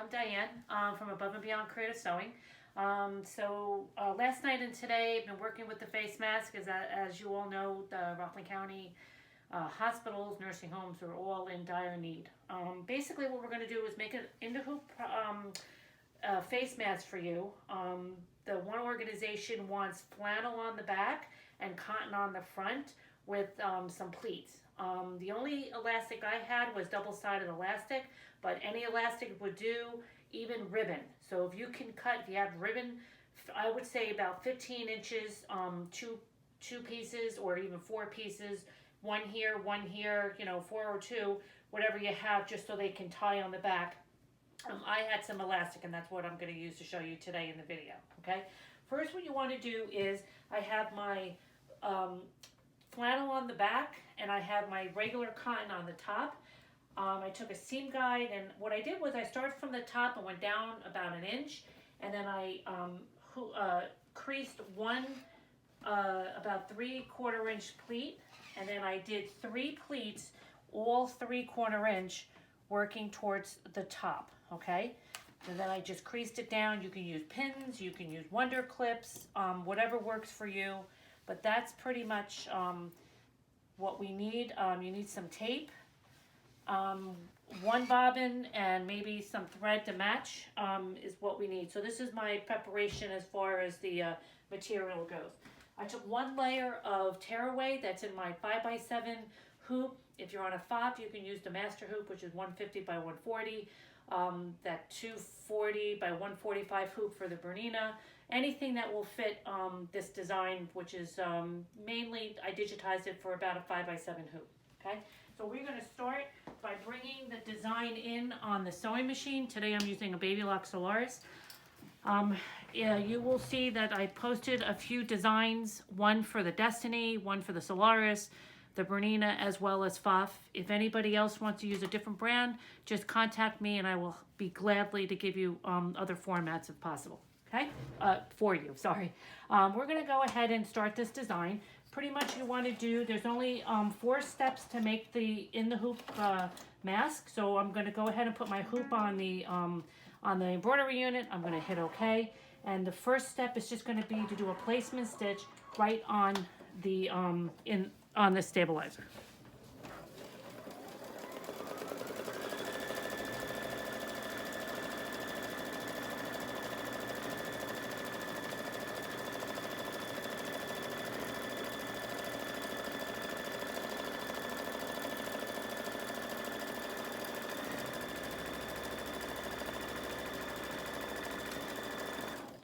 I'm Diane from Above and Beyond Creative Sewing. Last night and today I've been working with the face mask as you all know, the Rockland County hospitals, nursing homes are all in dire need. Basically what we're going to do is make an in the hoop face mask for you. The one organization wants flannel on the back and cotton on the front with some pleats. The only elastic I had was double-sided elastic, but any elastic would do, even ribbon. So if you can cut, if you have ribbon, I would say about 15 inches, two pieces or even 4 pieces, one here, you know, 4 or 2, whatever you have, just so they can tie on the back. I had some elastic, and that's what I'm going to use to show you today in the video. Okay. First, what you want to do is I have my flannel on the back, and I have my regular cotton on the top. I took a seam guide, and what I did was I started from the top and went down about an inch, and then I creased one about 3/4 inch pleat, and then I did 3 pleats, all 3/4 inch, working towards the top. Okay, and then I just creased it down. You can use pins, you can use wonder clips, whatever works for you, but that's pretty much what we need. You need some tape, one bobbin, and maybe some thread to match is what we need. So this is my preparation as far as the material goes. I took 1 layer of tearaway that's in my 5x7 hoop. If you're on a FOP, you can use the master hoop, which is 150 by 140. That 240 by 145 hoop for the Bernina. Anything that will fit this design, which is mainly, I digitized it for about a 5x7 hoop. Okay, so we're going to start by bringing the design in on the sewing machine. Today I'm using a Baby Lock Solaris. Yeah, you will see that I posted a few designs, one for the Destiny, one for the Solaris, the Bernina, as well as FOF. If anybody else wants to use a different brand, just contact me and I will be gladly to give you other formats if possible. Okay, for you, sorry. We're gonna go ahead and start this design. Pretty much you wanna do, there's only 4 steps to make the in the hoop mask. So I'm gonna go ahead and put my hoop on the embroidery unit. I'm gonna hit okay. And the first step is just gonna be to do a placement stitch right on the, on the stabilizer.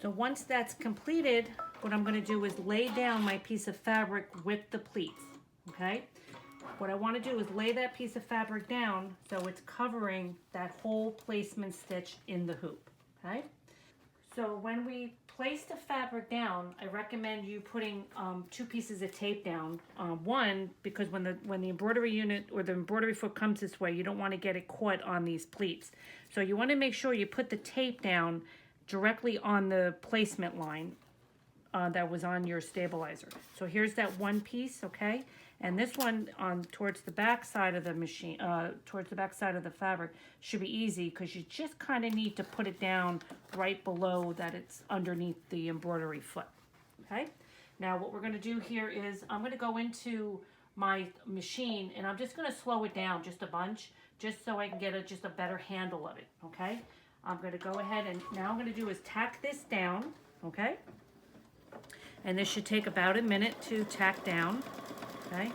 So once that's completed, what I'm going to do is lay down my piece of fabric with the pleats. Okay, what I want to do is lay that piece of fabric down so it's covering that whole placement stitch in the hoop. Okay, so when we place the fabric down, I recommend you putting 2 pieces of tape down. One, because when the embroidery unit or the embroidery foot comes this way, you don't want to get it caught on these pleats. So you want to make sure you put the tape down directly on the placement line that was on your stabilizer. So here's that one piece, okay? And this one towards the back side of the machine, towards the back side of the fabric should be easy because you just kind of need to put it down right below that it's underneath the embroidery foot, okay? Now what we're gonna do here is I'm gonna go into my machine and I'm just gonna slow it down just a bunch, just so I can get just a better handle of it, okay? I'm going to go ahead and now I'm going to do is tack this down, okay? And this should take about a minute to tack down, okay?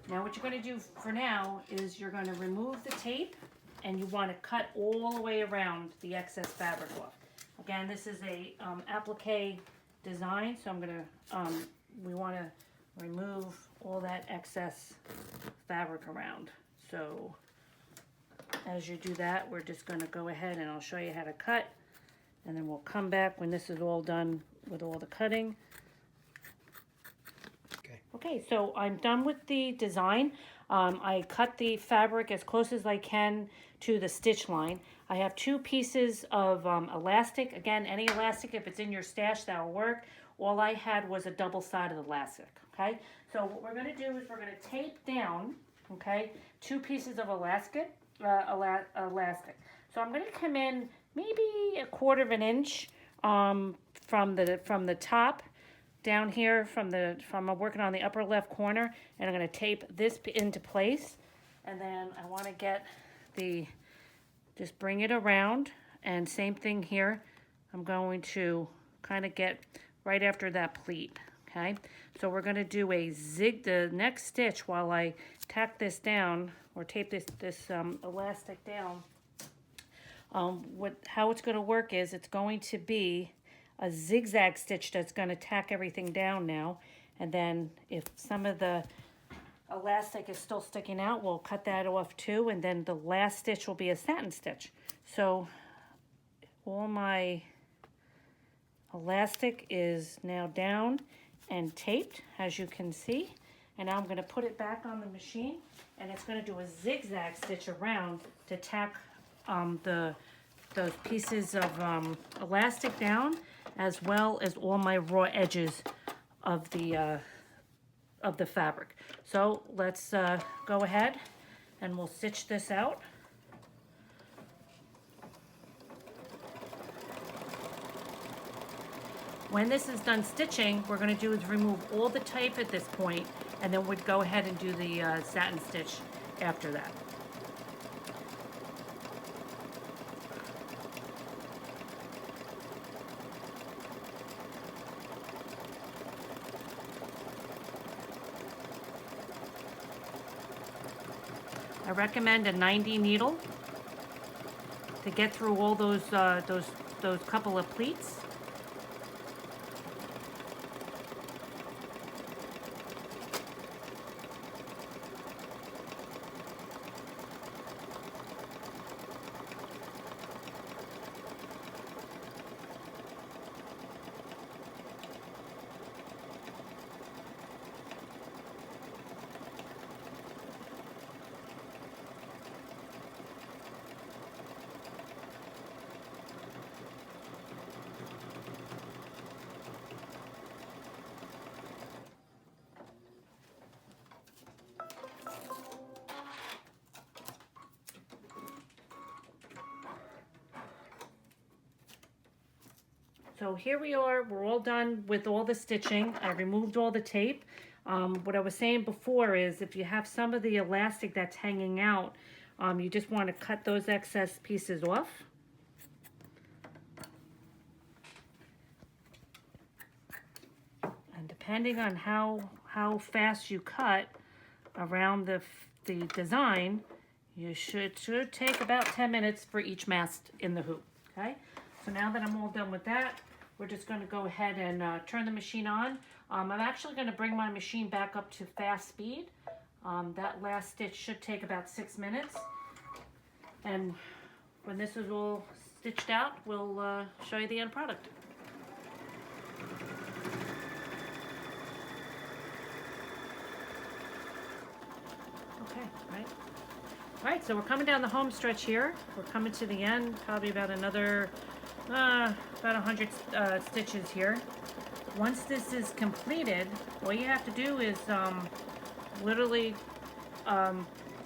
Now what you're going to do for now is you're going to remove the tape and you want to cut all the way around the excess fabric off. Again, this is a applique design, so I'm going to, we want to remove all that excess fabric around. So as you do that, we're just going to go ahead and I'll show you how to cut, and then we'll come back when this is all done with all the cutting. Okay, so I'm done with the design. I cut the fabric as close as I can to the stitch line. I have 2 pieces of elastic. Again, any elastic, if it's in your stash, that'll work. All I had was a double-sided elastic, okay? So what we're going to do is we're going to tape down, okay, 2 pieces of elastic. So I'm going to come in maybe 1/4 of an inch from the top down here from I'm working on the upper left corner, and I'm going to tape this into place, and then I want to get just bring it around, and same thing here. I'm going to kind of get right after that pleat, okay? So we're going to do the next stitch while I tack this down or tape this elastic down. How it's going to work is it's going to be a zigzag stitch that's going to tack everything down now, and then if some of the elastic is still sticking out, we'll cut that off too, and then the last stitch will be a satin stitch. So all my elastic is now down and taped, as you can see, and now I'm going to put it back on the machine, and it's going to do a zigzag stitch around to tack those pieces of elastic down, as well as all my raw edges of the fabric. So let's go ahead and we'll stitch this out. When this is done stitching, we're going to do is remove all the tape at this point, and then we'd go ahead and do the satin stitch after that. I recommend a 90 needle to get through all those couple of pleats. So here we are, we're all done with all the stitching. I removed all the tape. What I was saying before is if you have some of the elastic that's hanging out, you just want to cut those excess pieces off. And depending on how fast you cut around the design, you should take about 10 minutes for each mast in the hoop, okay? So now that I'm all done with that, we're just going to go ahead and turn the machine on. I'm actually going to bring my machine back up to fast speed. That last stitch should take about 6 minutes. And when this is all stitched out, we'll show you the end product. Okay, right. All right, so we're coming down the home stretch here. We're coming to the end, probably about another about 100 stitches here. Once this is completed, all you have to do is literally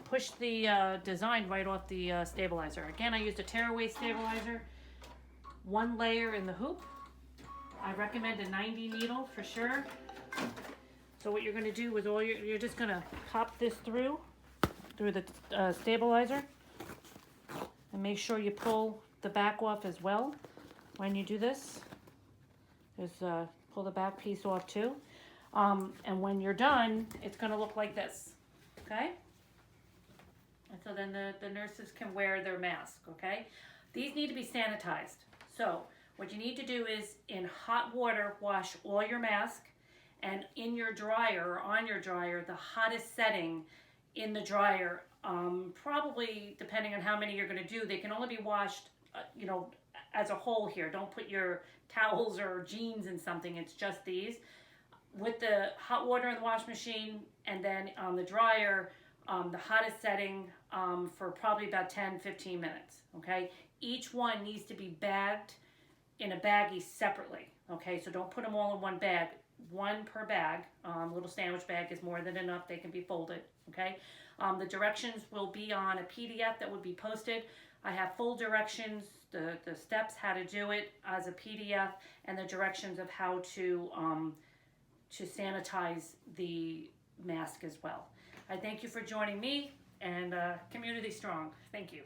push the design right off the stabilizer. Again, I used a tearaway stabilizer, 1 layer in the hoop. I recommend a 90 needle for sure. So what you're going to do is you're just going to pop this through the stabilizer, and make sure you pull the back off as well when you do this. Just pull the back piece off too. And when you're done, it's going to look like this, okay? And so then the nurses can wear their mask, okay? These need to be sanitized. So what you need to do is in hot water, wash all your mask, and in your dryer or on your dryer, the hottest setting in the dryer, probably depending on how many you're going to do, they can only be washed, as a whole here. Don't put your towels or jeans in something. It's just these. With the hot water in the wash machine, and then on the dryer, the hottest setting for probably about 10-15 minutes. Okay, each one needs to be bagged in a baggie separately. Okay, so don't put them all in one bag. One per bag. Little sandwich bag is more than enough. They can be folded. Okay, the directions will be on a PDF that would be posted. I have full directions, the steps, how to do it as a PDF, and the directions of how to sanitize the mask as well. I thank you for joining me, and community strong. Thank you.